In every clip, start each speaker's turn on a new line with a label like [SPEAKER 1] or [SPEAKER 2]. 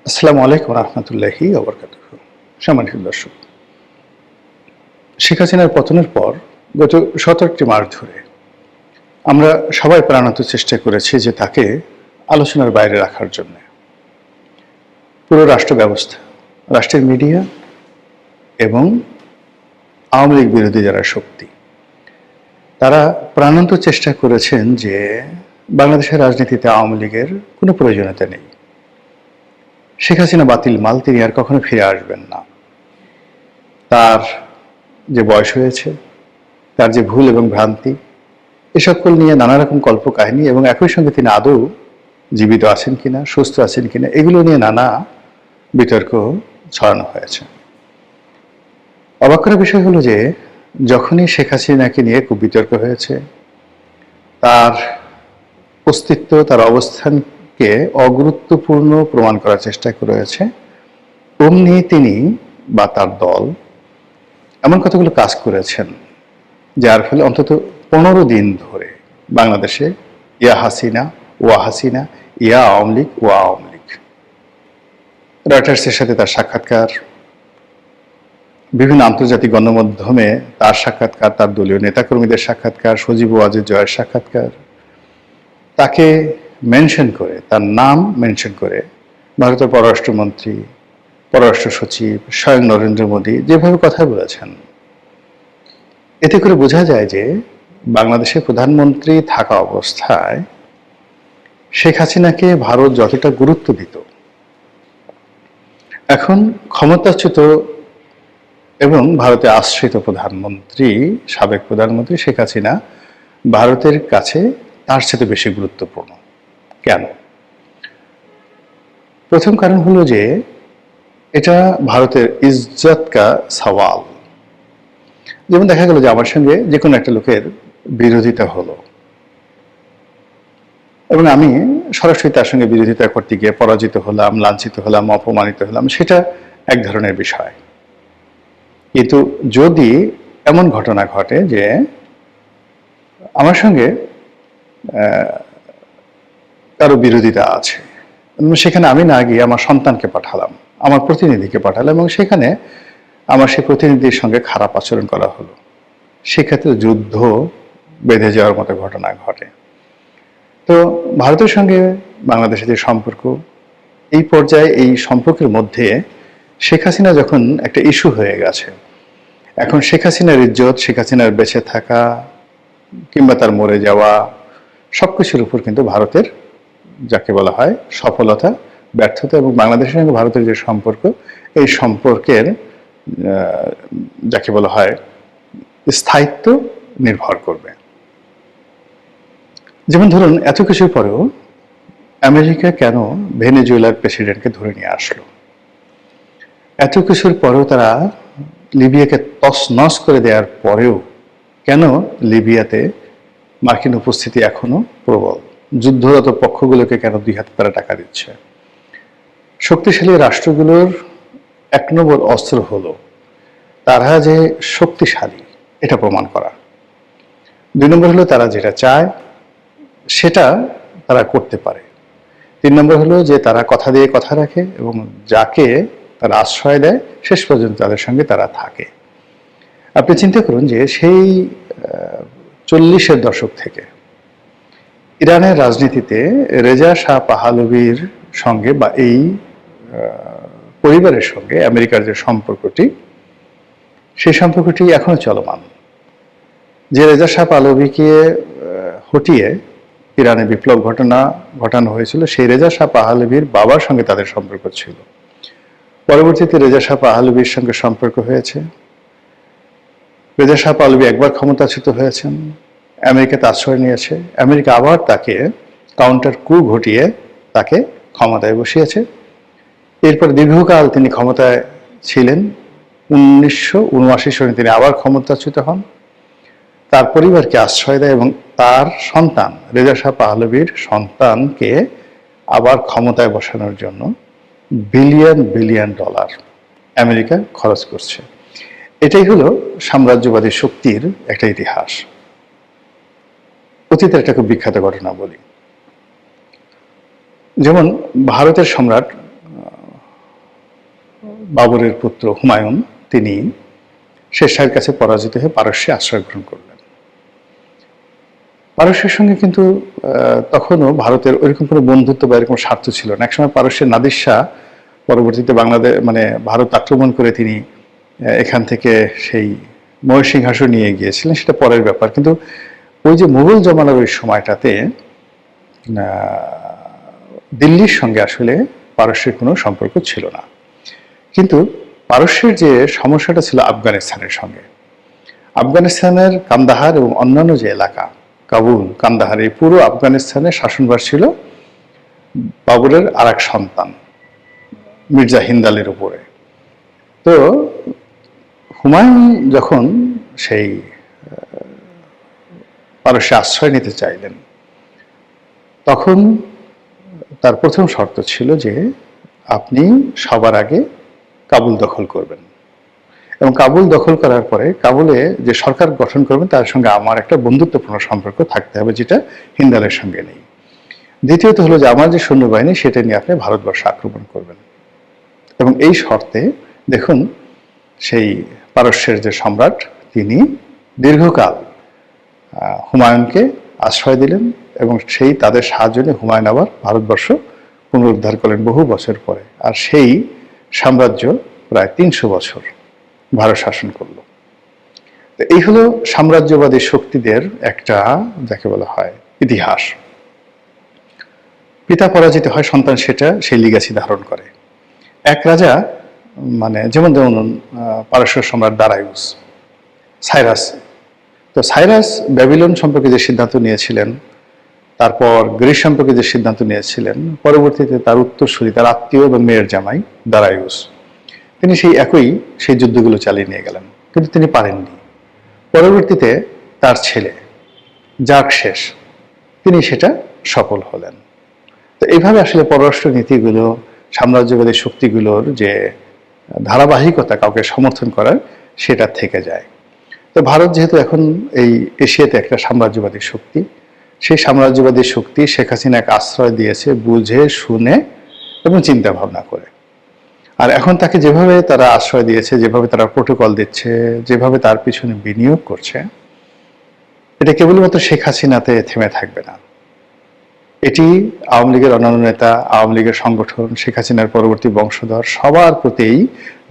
[SPEAKER 1] আসসালামু আলাইকুম রহমতুল্লাহি ওয়া বারাকাতুহু। সম্মানিত দর্শক, শেখ হাসিনার পতনের পর গত 17টি মাস ধরে আমরা সবাই প্রাণান্ত চেষ্টা করেছি যে তাকে আলোচনার বাইরে রাখার জন্য। পুরো রাষ্ট্র ব্যবস্থা, রাষ্ট্রের মিডিয়া এবং আওয়ামী লীগ বিরোধী যারা শক্তি, তারা প্রাণান্ত চেষ্টা করেছেন যে বাংলাদেশের রাজনীতিতে আওয়ামী লীগের কোনো প্রয়োজনীয়তা নেই। শেখ হাসিনা বাতিল মাল, তিনি আর কখনো ফিরে আসবেন না। তার যে বয়স হয়েছে, তার যে ভুল এবং ভ্রান্তি, এ সকল নিয়ে নানা রকম কল্পকাহিনী এবং একই সঙ্গে তিনি আদৌ জীবিত আছেন কিনা, সুস্থ আছেন কিনা, এগুলো নিয়ে নানা বিতর্ক ছড়ানো হয়েছে। অবাক করার বিষয় হলো যে যখনই শেখ হাসিনাকে নিয়ে খুব বিতর্ক হয়েছে, তার অস্তিত্ব, তার অবস্থানকে অগুরুত্বপূর্ণ প্রমাণ করার চেষ্টা করেছে, অমনি তিনি বা তার দল এমন কতগুলো কাজ করেছেন যার ফলে অন্তত 15 দিন ধরে বাংলাদেশে ইয়া হাসিনা ওয়া হাসিনা, ইয়া আওয়ামী লীগ ওয়া আওয়ামী লীগ। রয়টার্সের সাথে তার সাক্ষাৎকার, বিভিন্ন আন্তর্জাতিক গণমাধ্যমে তার সাক্ষাৎকার, তার দলীয় নেতাকর্মীদের সাক্ষাৎকার, সজীব ওয়াজেদ জয়ের সাক্ষাৎকার, তাকে মেনশন করে, তার নাম মেনশন করে ভারতের পররাষ্ট্রমন্ত্রী, পররাষ্ট্র সচিব, স্বয়ং নরেন্দ্র মোদী যেভাবে কথা বলেছেন, এতে করে বোঝা যায় যে বাংলাদেশের প্রধানমন্ত্রী থাকা অবস্থায় শেখ হাসিনাকে ভারত যতটা গুরুত্ব দিত, এখন ক্ষমতাচ্যুত এবং ভারতে আশ্রিত প্রধানমন্ত্রী, সাবেক প্রধানমন্ত্রী শেখ হাসিনা ভারতের কাছে তার সাথে বেশি গুরুত্বপূর্ণ। কেন? প্রথম কারণ হলো যে এটা ভারতের ইজ্জত কা সওয়াল। যেমন দেখা গেল যে আমার সঙ্গে যে কোনো একটা লোকের বিরোধিতা হলো এবং আমি সরাসরি তার সঙ্গে বিরোধিতা করতে গিয়ে পরাজিত হলাম, লাঞ্ছিত হলাম, অপমানিত হলাম, সেটা এক ধরনের বিষয়। কিন্তু যদি এমন ঘটনা ঘটে যে আমার সঙ্গে কারো বিরোধিতা আছে, সেখানে আমি না গিয়ে আমার সন্তানকে পাঠালাম, আমার প্রতিনিধিকে পাঠালাম এবং সেখানে আমার সেই প্রতিনিধির সঙ্গে খারাপ আচরণ করা হলো, সেক্ষেত্রে যুদ্ধ বেঁধে যাওয়ার মতো ঘটনা ঘটে। তো ভারতের সঙ্গে বাংলাদেশের যে সম্পর্ক, এই পর্যায়ে এই সম্পর্কের মধ্যে শেখ হাসিনা যখন একটা ইস্যু হয়ে গেছে, এখন শেখ হাসিনার ইজ্জত, শেখ হাসিনার বেঁচে থাকা কিংবা তার মরে যাওয়া, সবকিছুর উপর কিন্তু ভারতের যাকে বলা হয় সফলতা, ব্যর্থতা এবং বাংলাদেশের সঙ্গে ভারতের যে সম্পর্ক, এই সম্পর্কের যাকে বলা হয় স্থায়িত্ব নির্ভর করবে। যেমন ধরুন, এত কিছুর পরেও আমেরিকা কেন ভেনেজুয়েলার প্রেসিডেন্টকে ধরে নিয়ে আসলো? এত কিছুর পরেও তারা লিবিয়াকে তছনছ করে দেওয়ার পরেও কেন লিবিয়াতে মার্কিন উপস্থিতি এখনো প্রবল? যুদ্ধরত পক্ষগুলোকে কেন 2 হাত তারা টাকা দিচ্ছে? শক্তিশালী রাষ্ট্রগুলোর 1 নম্বর অস্ত্র হলো তারা যে শক্তিশালী এটা প্রমাণ করা। 2 নম্বর হলো তারা যেটা চায় সেটা তারা করতে পারে। 3 নম্বর হলো যে তারা কথা দিয়ে কথা রাখে এবং যাকে তারা আশ্রয় দেয় শেষ পর্যন্ত তাদের সঙ্গে তারা থাকে। আপনি চিন্তা করুন যে সেই 40-এর দশক থেকে ইরানের রাজনীতিতে রেজা শাহ পাহলভির সঙ্গে বা এই পরিবারের সঙ্গে আমেরিকার যে সম্পর্কটি, সেই সম্পর্কটি এখনো চলমান। যে রেজা শাহ পাহলভিকে হটিয়ে ইরানে বিপ্লব ঘটানো হয়েছিল, সেই রেজা শাহ পাহলভির বাবার সঙ্গে তাদের সম্পর্ক ছিল। পরবর্তীতে রেজা শাহ পাহলভির সঙ্গে সম্পর্ক হয়েছে। রেজা শাহ পাহলভি একবার ক্ষমতাচ্যুত হয়েছেন, আমেরিকাতে আশ্রয় নিয়েছে, আমেরিকা আবার তাকে কাউন্টার কু ঘটিয়ে তাকে ক্ষমতায় বসিয়েছে। এরপর দীর্ঘকাল তিনি ক্ষমতায় ছিলেন। 1979 সালে তিনি আবার ক্ষমতাচ্যুত হন, তার পরিবারকে আশ্রয় দেয় এবং তার সন্তান রেজা শাহ পাহলভির সন্তানকে আবার ক্ষমতায় বসানোর জন্য বিলিয়ন বিলিয়ন ডলার আমেরিকা খরচ করছে। এটাই হলো সাম্রাজ্যবাদী শক্তির একটা ইতিহাস। অতীতের একটা খুব বিখ্যাত ঘটনা বলি। যেমন ভারতের সম্রাট বাবরের পুত্র হুমায়ুন তিনি শের শাহের কাছে পরাজিত হয়ে পারস্যে আশ্রয় গ্রহণ করলেন। পারস্যের সঙ্গে কিন্তু তখনও ভারতের ওইরকম কোনো বন্ধুত্ব বা এরকম স্বার্থ ছিল না। একসময় পারস্যের নাদির শাহ পরবর্তীতে বাংলাদেশ মানে ভারত আক্রমণ করে তিনি এখান থেকে সেই ময়ূরসিংহাসন নিয়ে গিয়েছিলেন, সেটা পরের ব্যাপার। কিন্তু ওই যে মুঘল জমানার ওই সময়টাতে দিল্লির সঙ্গে আসলে পারস্যের কোনো সম্পর্ক ছিল না। কিন্তু পারস্যের যে সমস্যাটা ছিল আফগানিস্তানের সঙ্গে, আফগানিস্তানের কান্দাহার এবং অন্যান্য যে এলাকা কাবুল, কান্দাহার, এই পুরো আফগানিস্তানের শাসনভার ছিল বাবরের আর এক সন্তান মির্জা হিন্দালের উপরে। তো হুমায়ুন যখন সেই পারস্যে আশ্রয় নিতে চাইলেন, তখন তার প্রথম শর্ত ছিল যে আপনি সবার আগে কাবুল দখল করবেন, এবং কাবুল দখল করার পরে কাবুলে যে সরকার গঠন করবেন তার সঙ্গে আমার একটা বন্ধুত্বপূর্ণ সম্পর্ক থাকতে হবে, যেটা হিন্দালের সঙ্গে নেই। দ্বিতীয়ত হলো যে আমার যে সৈন্যবাহিনী সেটা নিয়ে আপনি ভারতবর্ষ আক্রমণ করবেন। এবং এই শর্তে দেখুন সেই পারস্যের যে সম্রাট তিনি দীর্ঘকাল হুমায়ুনকে আশ্রয় দিলেন, এবং সেই তাদের সাহায্য নিয়ে হুমায়ুন আবার ভারতবর্ষ পুনরুদ্ধার করলেন বহু বছর পরে। আর সেই সাম্রাজ্য প্রায় ৩০০ বছর ভারত শাসন করলো। তো এই হলো সাম্রাজ্যবাদী শক্তিদের একটা যাকে বলা হয় ইতিহাস। পিতা পরাজিত হয়, সন্তান সেটা সেই লিগাসি ধারণ করে। এক রাজা মানে যেমন পারস্য সম্রাট দারায়ুস, সাইরাস। তো সাইরাস ব্যাবিলন সম্পর্কে যে সিদ্ধান্ত নিয়েছিলেন, তারপর গ্রিস সম্পর্কে যে সিদ্ধান্ত নিয়েছিলেন, পরবর্তীতে তার উত্তরসূরি, তার আত্মীয় এবং মেয়ের জামাই দারায়ুস, তিনি সেই যুদ্ধগুলো চালিয়ে নিয়ে গেলেন, কিন্তু তিনি পারেননি। পরবর্তীতে তার ছেলে জার্কশেস তিনি সেটা সফল হলেন। তো এইভাবে আসলে পররাষ্ট্র নীতিগুলো, সাম্রাজ্যবাদী শক্তিগুলোর যে ধারাবাহিকতা কাউকে সমর্থন করার, সেটা থেকে যায়। তো ভারত যেহেতু এখন এই এশিয়াতে একটা সাম্রাজ্যবাদী শক্তি, সেই সাম্রাজ্যবাদী শক্তি শেখ হাসিনাকে আশ্রয় দিয়েছে বুঝে শুনে এবং চিন্তা ভাবনা করে। আর এখন তাকে যেভাবে তারা আশ্রয় দিয়েছে, যেভাবে তারা প্রোটোকল দিচ্ছে, যেভাবে তার পিছনে বিনিয়োগ করছে, এটা কেবলমাত্র শেখ হাসিনাতে থেমে থাকবে না। এটি আওয়ামী লীগের অন্যান্য নেতা, আওয়ামী লীগের সংগঠন, শেখ হাসিনার পরবর্তী বংশধর সবার প্রতি এই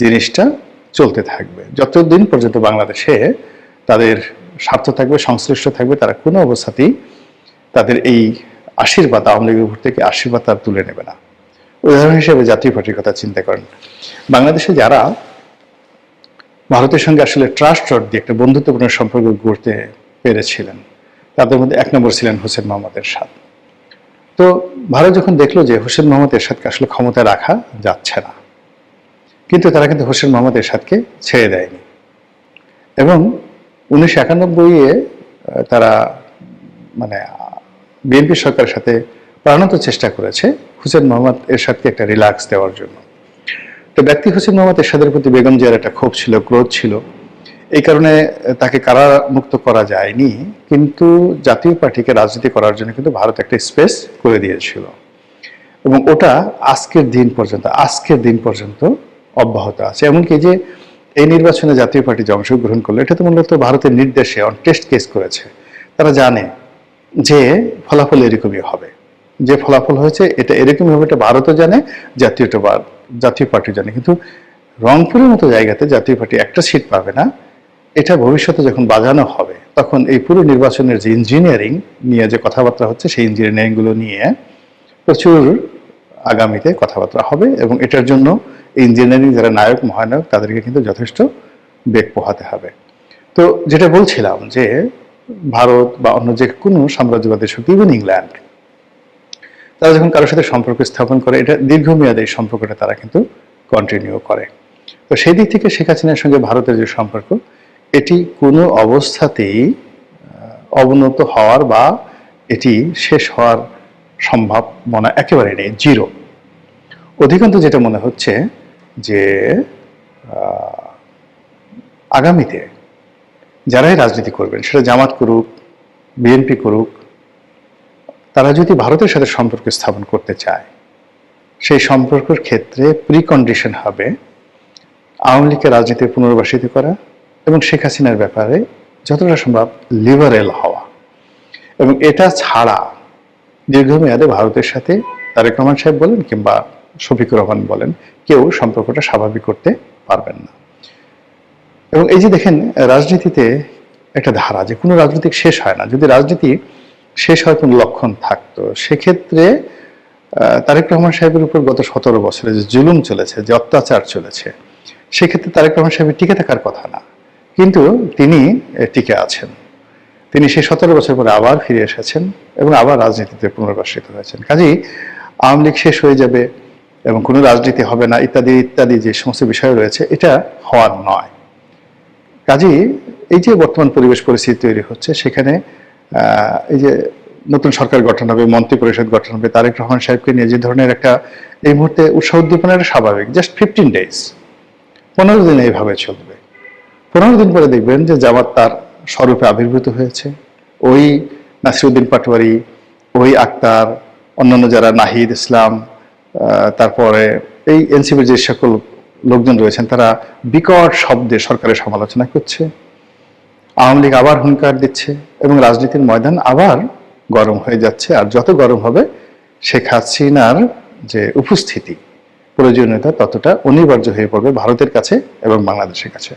[SPEAKER 1] জিনিসটা চলতে থাকবে যতদিন পর্যন্ত বাংলাদেশে তাদের স্বার্থ থাকবে, সংশ্লিষ্ট থাকবে। তারা কোনো অবস্থাতেই তাদের এই আশীর্বাদ, আওয়ামী লীগের উপর থেকে আশীর্বাদ তারা তুলে নেবে না। উদাহরণ হিসেবে জাতীয় পার্টির কথা চিন্তা করেন। বাংলাদেশে যারা ভারতের সঙ্গে আসলে ট্রাস্ট দিয়ে একটা বন্ধুত্বপূর্ণ সম্পর্ক গড়তে পেরেছিলেন, তাদের মধ্যে এক নম্বর ছিলেন হোসেন মোহাম্মদ এরশাদ। তো ভারত যখন দেখলো যে হোসেন মোহাম্মদ এরশাদকে আসলে ক্ষমতায় রাখা যাচ্ছে না, কিন্তু তারা কিন্তু হোসেন মোহাম্মদ এরশাদকে ছেড়ে দেয়নি, এবং 1991-এ তারা মানে বিএনপি সরকারের সাথে প্রাণান্ত চেষ্টা করেছে হোসেন মোহাম্মদ এরশাদকে একটা রিল্যাক্স দেওয়ার জন্য। তো ব্যক্তি হোসেন মোহাম্মদ এরশাদের প্রতি বেগম জিয়ার একটা ক্ষোভ ছিল, ক্রোধ ছিল, এই কারণে তাকে কারামুক্ত করা যায়নি। কিন্তু জাতীয় পার্টিকে রাজনীতি করার জন্য কিন্তু ভারত একটা স্পেস করে দিয়েছিল, এবং ওটা আজকের দিন পর্যন্ত অব্যাহত আছে। এমনকি যে এই নির্বাচনে জাতীয় পার্টি যে অংশগ্রহণ করলো, এটা তো মূলত ভারতের নির্দেশে অন টেস্ট কেস করেছে। তারা জানে যে ফলাফল এরকমই হবে, যে ফলাফল হয়েছে এটা এরকমই হবে, এটা ভারতও জানে, জাতীয় পার্টি জানে। কিন্তু রংপুরের মতো জায়গাতে জাতীয় পার্টি একটা সিট পাবে না, এটা ভবিষ্যতে যখন বাজানো হবে তখন এই পুরো নির্বাচনের যে ইঞ্জিনিয়ারিং নিয়ে যে কথাবার্তা হচ্ছে, সেই ইঞ্জিনিয়ারিংগুলো নিয়ে প্রচুর আগামীতে কথাবার্তা হবে, এবং এটার জন্য ইঞ্জিনিয়ারিং যারা নায়ক মহানায়ক তাদেরকে কিন্তু যথেষ্ট বেগ পোহাতে হবে। তো যেটা বলছিলাম যে ভারত বা অন্য যে কোনো সাম্রাজ্যবাদী শক্তি, ইভেন ইংল্যান্ড, তারা যখন কারোর সাথে সম্পর্ক স্থাপন করে, এটা দীর্ঘমেয়াদী এই সম্পর্কটা তারা কিন্তু কন্টিনিউ করে। তো সেই দিক থেকে শেখ হাসিনার সঙ্গে ভারতের যে সম্পর্ক, এটি কোনো অবস্থাতেই অবনত হওয়ার বা এটি শেষ হওয়ার সম্ভাবনা একেবারে নেই, জিরো। অধিকাংশ যেটা মনে হচ্ছে যে আগামীতে যারাই রাজনীতি করবেন, সেটা জামাত করুক, বিএনপি করুক, তারা যদি ভারতের সাথে সম্পর্ক স্থাপন করতে চায়, সেই সম্পর্কের ক্ষেত্রে প্রিকন্ডিশন হবে আওয়ামী লীগকে রাজনীতির পুনর্বাসিত করা এবং শেখ হাসিনার ব্যাপারে যতটা সম্ভব লিবারেল হওয়া। এবং এটা ছাড়া দীর্ঘমেয়াদে ভারতের সাথে তারেক রহমান সাহেব বলেন কিংবা শফিকুর রহমান বলেন, কেউ সম্পর্কটা স্বাভাবিক করতে পারবেন না। এবং এই যে দেখেন, রাজনীতিতে একটা ধারা যে কোনো রাজনীতি শেষ হয় না। যদি রাজনীতি শেষ হওয়ার কোনো লক্ষণ থাকতো, সেক্ষেত্রে তারেক রহমান সাহেবের উপর গত 17 বছরে যে জুলুম চলেছে, যে অত্যাচার চলেছে, সেক্ষেত্রে তারেক রহমান সাহেবের টিকে থাকার কথা না, কিন্তু তিনি টিকে আছেন। তিনি সেই 17 বছর পরে আবার ফিরে এসেছেন এবং আবার রাজনীতিতে পুনর্বাসিত হয়েছেন। কাজেই আওয়ামী লীগ শেষ হয়ে যাবে এবং কোনো রাজনীতি হবে না ইত্যাদি ইত্যাদি যে সমস্ত বিষয় রয়েছে, এটা হওয়ার নয়। কাজেই এই যে বর্তমান পরিবেশ পরিস্থিতি তৈরি হচ্ছে, সেখানে এই যে নতুন সরকার গঠন হবে, মন্ত্রী পরিষদ গঠন হবে, তারেক রহমান সাহেবকে নিয়ে যে ধরনের একটা এই মুহূর্তে উৎসাহ উদ্দীপনাটা স্বাভাবিক। জাস্ট 15 ডেজ, 15 দিন এইভাবে চলবে। 15 দিন পরে দেখবেন যে জামাত তার স্বরূপে আবির্ভূত হয়েছে। ওই নাসিরউদ্দিন পাটোয়ারি, ওই আক্তার, অন্যান্য যারা নাহিদ ইসলাম, তারপরে এই এনসিপির যে সকল লোকজন রয়েছেন, তারা বিকট শব্দে সরকারের সমালোচনা করছে। আওয়ামী লীগ আবার হুঙ্কার দিচ্ছে এবং রাজনীতির ময়দান আবার গরম হয়ে যাচ্ছে। আর যত গরম হবে, শেখ হাসিনার যে উপস্থিতি, প্রয়োজনীয়তা ততটা অনিবার্য হয়ে পড়বে ভারতের কাছে এবং বাংলাদেশের কাছে।